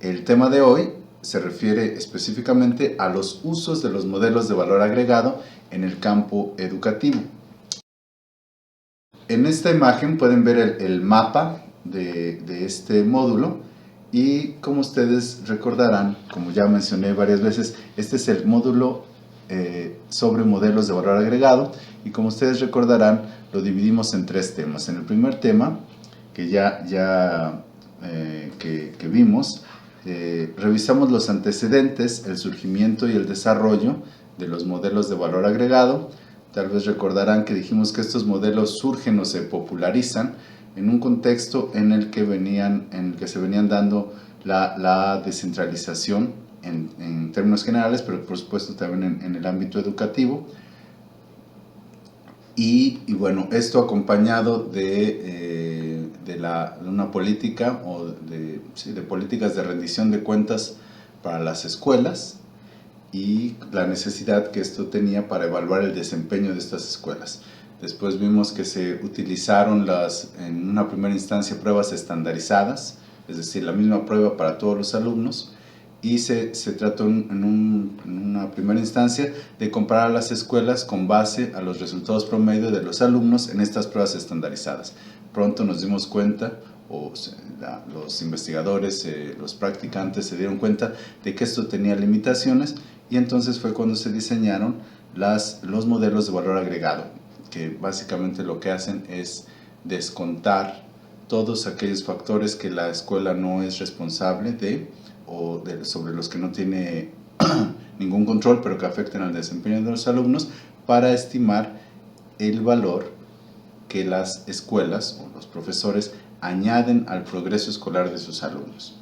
El tema de hoy se refiere específicamente a los usos de los modelos de valor agregado en el campo educativo. En esta imagen pueden ver el mapa de este módulo y como ustedes recordarán, como ya mencioné varias veces, este es el módulo sobre modelos de valor agregado y como ustedes recordarán lo dividimos en tres temas. En el primer tema que que vimos, revisamos los antecedentes, el surgimiento y el desarrollo de los modelos de valor agregado. Tal vez recordarán que dijimos que estos modelos surgen o se popularizan en un contexto en el que se venían dando la descentralización en términos generales, pero por supuesto también en el ámbito educativo. Y bueno, esto acompañado de una política o de políticas de rendición de cuentas para las escuelas y la necesidad que esto tenía para evaluar el desempeño de estas escuelas. Después vimos que se utilizaron en una primera instancia pruebas estandarizadas, es decir, la misma prueba para todos los alumnos, y se trató en una primera instancia de comparar las escuelas con base a los resultados promedio de los alumnos en estas pruebas estandarizadas. Pronto nos dimos cuenta, los investigadores, los practicantes se dieron cuenta de que esto tenía limitaciones y entonces fue cuando se diseñaron los modelos de valor agregado, que básicamente lo que hacen es descontar todos aquellos factores que la escuela no es responsable sobre los que no tiene ningún control, pero que afectan al desempeño de los alumnos, para estimar el valor que las escuelas o los profesores añaden al progreso escolar de sus alumnos.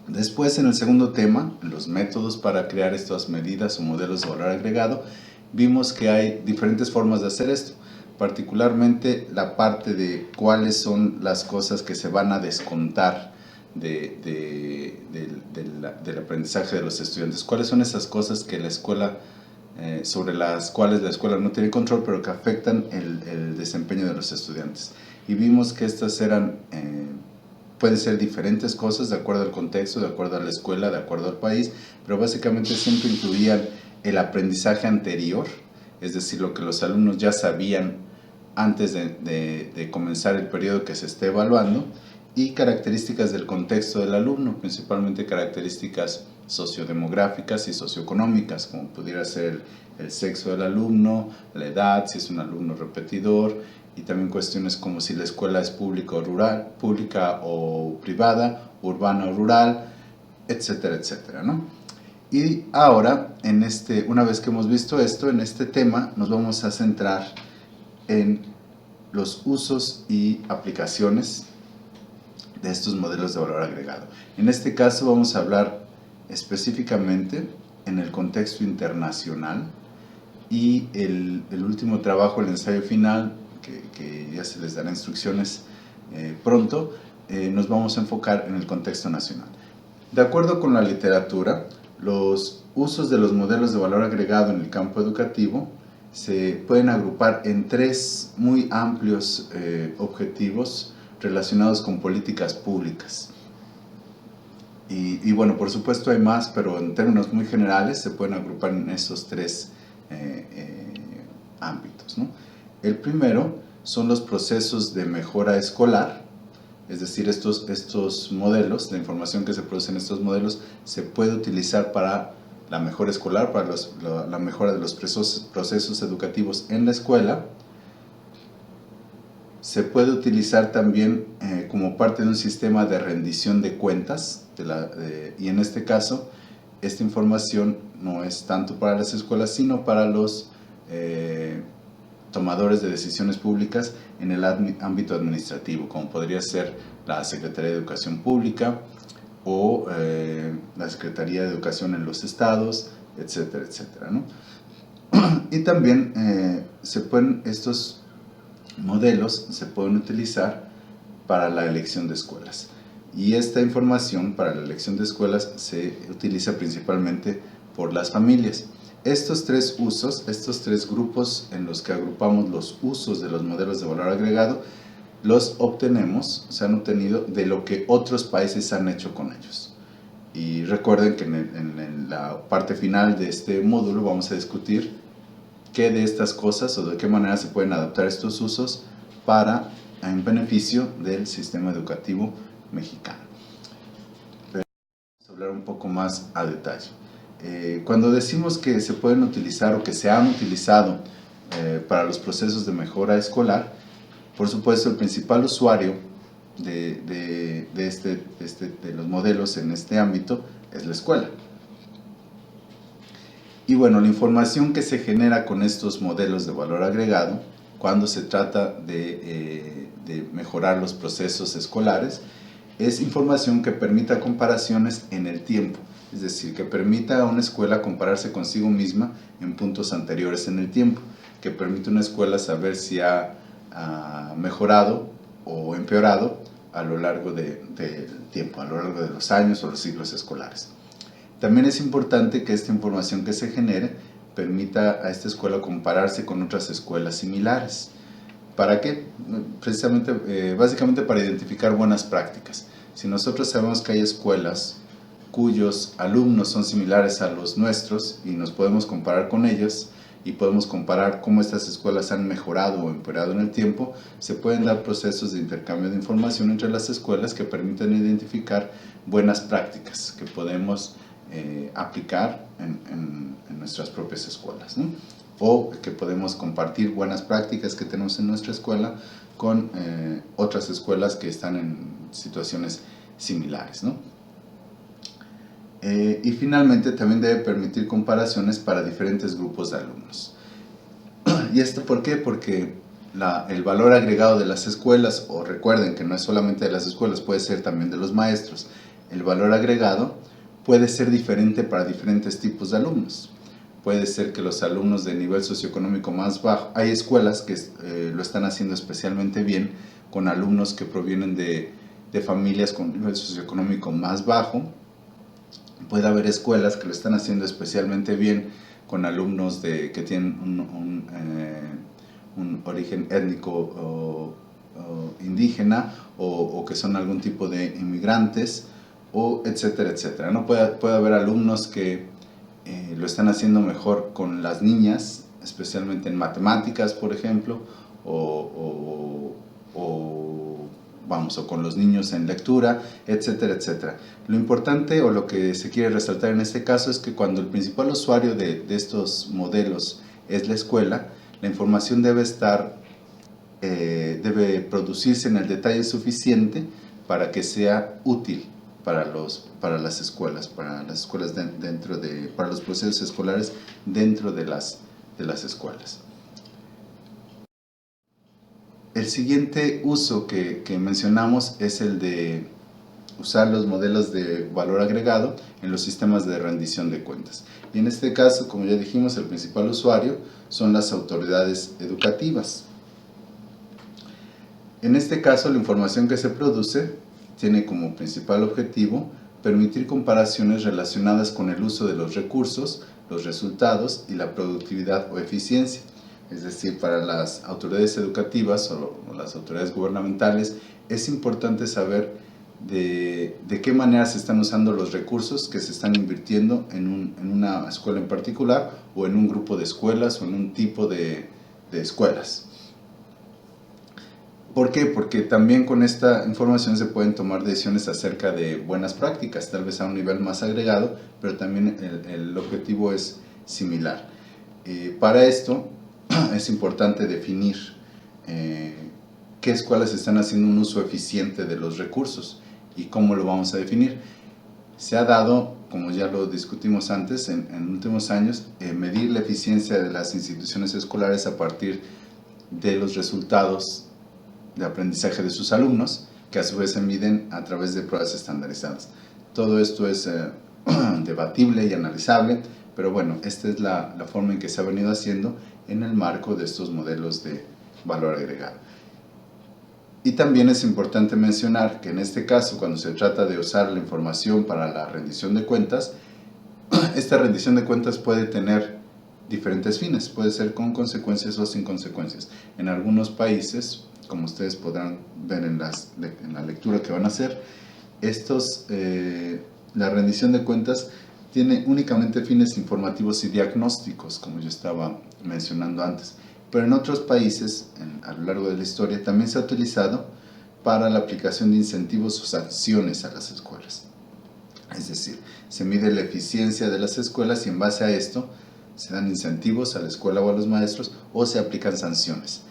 Después, en el segundo tema, los métodos para crear estas medidas o modelos de valor agregado, vimos que hay diferentes formas de hacer esto, particularmente la parte de cuáles son las cosas que se van a descontar del aprendizaje de los estudiantes, cuáles son esas cosas que la escuela, sobre las cuales la escuela no tiene control, pero que afectan el desempeño de los estudiantes. Y vimos que estas pueden ser diferentes cosas de acuerdo al contexto, de acuerdo a la escuela, de acuerdo al país, pero básicamente siempre incluían el aprendizaje anterior, es decir, lo que los alumnos ya sabían antes de comenzar el periodo que se esté evaluando, y características del contexto del alumno, principalmente características sociodemográficas y socioeconómicas, como pudiera ser el sexo del alumno, la edad, si es un alumno repetidor, y también cuestiones como si la escuela es pública o privada, urbana o rural, etcétera, etcétera, ¿no? Y ahora, una vez que hemos visto esto, en este tema nos vamos a centrar en los usos y aplicaciones de estos modelos de valor agregado. En este caso vamos a hablar específicamente en el contexto internacional, y el último trabajo, el ensayo final, que ya se les dará instrucciones pronto, nos vamos a enfocar en el contexto nacional. De acuerdo con la literatura, los usos de los modelos de valor agregado en el campo educativo se pueden agrupar en tres muy amplios objetivos relacionados con políticas públicas. Y bueno, por supuesto hay más, pero en términos muy generales se pueden agrupar en esos tres ámbitos, ¿no? El primero son los procesos de mejora escolar, es decir, estos modelos, la información que se produce en estos modelos se puede utilizar para la mejora escolar, para la mejora de los procesos educativos en la escuela. Se puede utilizar también como parte de un sistema de rendición de cuentas, y en este caso, esta información no es tanto para las escuelas, sino para los tomadores de decisiones públicas en el ámbito administrativo, como podría ser la Secretaría de Educación Pública o la Secretaría de Educación en los estados, etcétera, etcétera, ¿no? Y también estos modelos se pueden utilizar para la elección de escuelas. Y esta información para la elección de escuelas se utiliza principalmente por las familias. Estos tres usos, estos tres grupos en los que agrupamos los usos de los modelos de valor agregado, se han obtenido de lo que otros países han hecho con ellos. Y recuerden que en la parte final de este módulo vamos a discutir qué de estas cosas o de qué manera se pueden adaptar estos usos en beneficio del sistema educativo mexicano. Pero vamos a hablar un poco más a detalle. Cuando decimos que se pueden utilizar o que se han utilizado para los procesos de mejora escolar, por supuesto el principal usuario de los modelos en este ámbito es la escuela. Y bueno, la información que se genera con estos modelos de valor agregado, cuando se trata de mejorar los procesos escolares, es información que permita comparaciones en el tiempo, es decir, que permita a una escuela compararse consigo misma en puntos anteriores en el tiempo, que permite a una escuela saber si ha mejorado o empeorado a lo largo del tiempo, a lo largo de los años o los ciclos escolares. También es importante que esta información que se genere permita a esta escuela compararse con otras escuelas similares. ¿Para qué? Precisamente, básicamente para identificar buenas prácticas. Si nosotros sabemos que hay escuelas cuyos alumnos son similares a los nuestros y nos podemos comparar con ellos y podemos comparar cómo estas escuelas han mejorado o empeorado en el tiempo, se pueden dar procesos de intercambio de información entre las escuelas que permiten identificar buenas prácticas que podemos aplicar en nuestras propias escuelas, ¿no? O que podemos compartir buenas prácticas que tenemos en nuestra escuela con otras escuelas que están en situaciones similares, ¿no? Y finalmente también debe permitir comparaciones para diferentes grupos de alumnos. ¿Y esto por qué? Porque el valor agregado de las escuelas, o recuerden que no es solamente de las escuelas, puede ser también de los maestros, el valor agregado puede ser diferente para diferentes tipos de alumnos. Puede ser que los alumnos de nivel socioeconómico más bajo, hay escuelas que lo están haciendo especialmente bien con alumnos que provienen de familias con nivel socioeconómico más bajo. Puede haber escuelas que lo están haciendo especialmente bien con alumnos que tienen un origen étnico o indígena o que son algún tipo de inmigrantes, o etcétera, etcétera, ¿no? Puede haber alumnos que lo están haciendo mejor con las niñas, especialmente en matemáticas, por ejemplo, o con los niños en lectura, etcétera, etcétera. Lo importante o lo que se quiere resaltar en este caso es que cuando el principal usuario de estos modelos es la escuela, la información debe producirse en el detalle suficiente para que sea útil para las escuelas para los procesos escolares dentro de las escuelas. El siguiente uso que mencionamos es el de usar los modelos de valor agregado en los sistemas de rendición de cuentas. Y en este caso, como ya dijimos, el principal usuario son las autoridades educativas. En este caso, la información que se produce tiene como principal objetivo permitir comparaciones relacionadas con el uso de los recursos, los resultados y la productividad o eficiencia. Es decir, para las autoridades educativas o las autoridades gubernamentales es importante saber de qué manera se están usando los recursos que se están invirtiendo en una escuela en particular o en un grupo de escuelas o en un tipo de escuelas. ¿Por qué? Porque también con esta información se pueden tomar decisiones acerca de buenas prácticas, tal vez a un nivel más agregado, pero también el objetivo es similar. Para esto es importante definir qué escuelas están haciendo un uso eficiente de los recursos y cómo lo vamos a definir. Se ha dado, como ya lo discutimos antes, en últimos años, medir la eficiencia de las instituciones escolares a partir de los resultados de aprendizaje de sus alumnos, que a su vez se miden a través de pruebas estandarizadas. Todo esto es debatible y analizable, pero bueno, esta es la forma en que se ha venido haciendo en el marco de estos modelos de valor agregado. Y también es importante mencionar que en este caso, cuando se trata de usar la información para la rendición de cuentas, esta rendición de cuentas puede tener diferentes fines, puede ser con consecuencias o sin consecuencias. En algunos países, como ustedes podrán ver en la lectura que van a hacer, la rendición de cuentas tiene únicamente fines informativos y diagnósticos, como yo estaba mencionando antes. Pero en otros países, a lo largo de la historia, también se ha utilizado para la aplicación de incentivos o sanciones a las escuelas. Es decir, se mide la eficiencia de las escuelas y en base a esto se dan incentivos a la escuela o a los maestros o se aplican sanciones.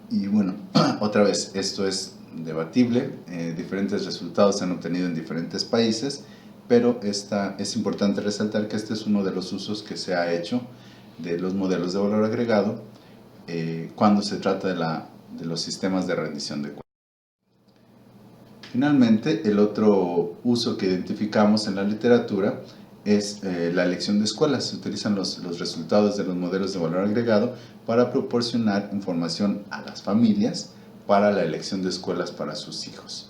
Y bueno, otra vez, esto es debatible, diferentes resultados se han obtenido en diferentes países, pero es importante resaltar que este es uno de los usos que se ha hecho de los modelos de valor agregado cuando se trata de los sistemas de rendición de cuentas. Finalmente, el otro uso que identificamos en la literatura es la elección de escuelas. Se utilizan los resultados de los modelos de valor agregado para proporcionar información a las familias para la elección de escuelas para sus hijos.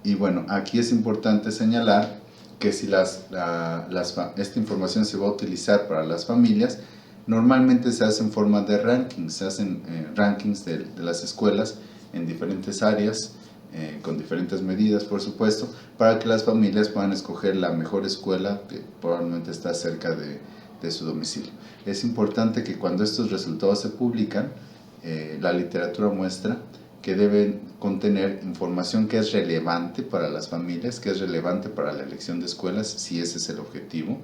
Y bueno, aquí es importante señalar que si esta información se va a utilizar para las familias, normalmente se hace en forma de rankings, se hacen rankings de las escuelas en diferentes áreas, con diferentes medidas, por supuesto, para que las familias puedan escoger la mejor escuela que probablemente está cerca de su domicilio. Es importante que cuando estos resultados se publican, la literatura muestra que deben contener información que es relevante para las familias, que es relevante para la elección de escuelas, si ese es el objetivo,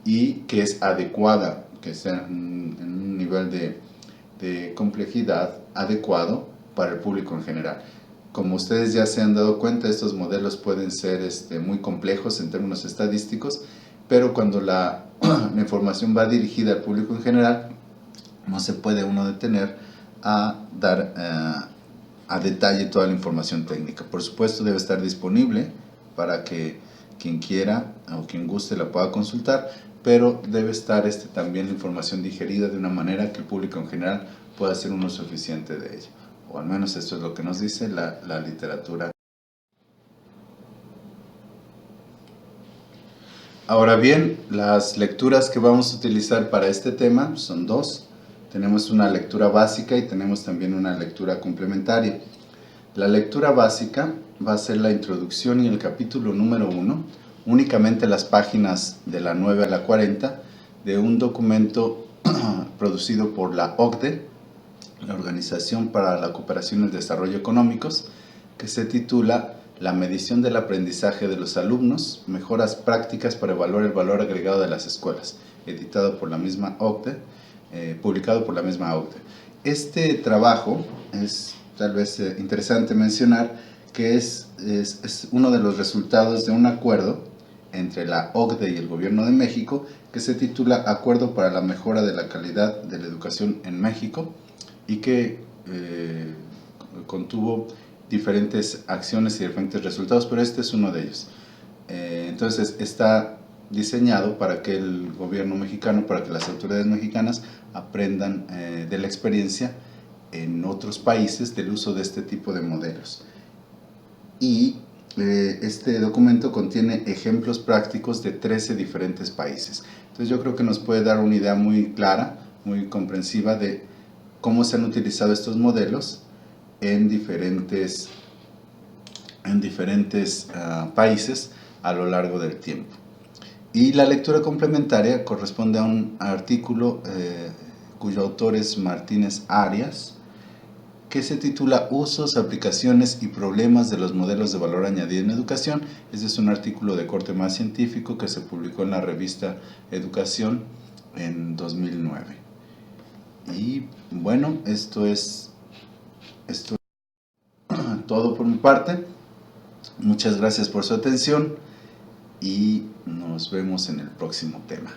y que es adecuada, que sea en un nivel de complejidad adecuado para el público en general. Como ustedes ya se han dado cuenta, estos modelos pueden ser muy complejos en términos estadísticos, pero cuando la información va dirigida al público en general, no se puede uno detener a dar a detalle toda la información técnica. Por supuesto, debe estar disponible para que quien quiera o quien guste la pueda consultar, pero debe estar también la información digerida de una manera que el público en general pueda hacer un uso eficiente de ella. O al menos esto es lo que nos dice la literatura. Ahora bien, las lecturas que vamos a utilizar para este tema son dos. Tenemos una lectura básica y tenemos también una lectura complementaria. La lectura básica va a ser la introducción y el capítulo número 1, únicamente las páginas de la 9 a la 40, de un documento producido por la OCDE, la Organización para la Cooperación y el Desarrollo Económicos, que se titula La medición del aprendizaje de los alumnos, mejoras prácticas para evaluar el valor agregado de las escuelas, editado por la misma OCDE, publicado por la misma OCDE. Este trabajo es tal vez interesante mencionar que es uno de los resultados de un acuerdo entre la OCDE y el Gobierno de México que se titula Acuerdo para la Mejora de la Calidad de la Educación en México, y que contuvo diferentes acciones y diferentes resultados, pero este es uno de ellos. Entonces está diseñado para que el gobierno mexicano, para que las autoridades mexicanas aprendan de la experiencia en otros países del uso de este tipo de modelos. Y este documento contiene ejemplos prácticos de 13 diferentes países. Entonces yo creo que nos puede dar una idea muy clara, muy comprensiva de cómo se han utilizado estos modelos en diferentes países a lo largo del tiempo. Y la lectura complementaria corresponde a un artículo cuyo autor es Martínez Arias, que se titula Usos, aplicaciones y problemas de los modelos de valor añadido en educación. Este es un artículo de corte más científico que se publicó en la revista Educación en 2009. Y bueno, esto es todo por mi parte. Muchas gracias por su atención y nos vemos en el próximo tema.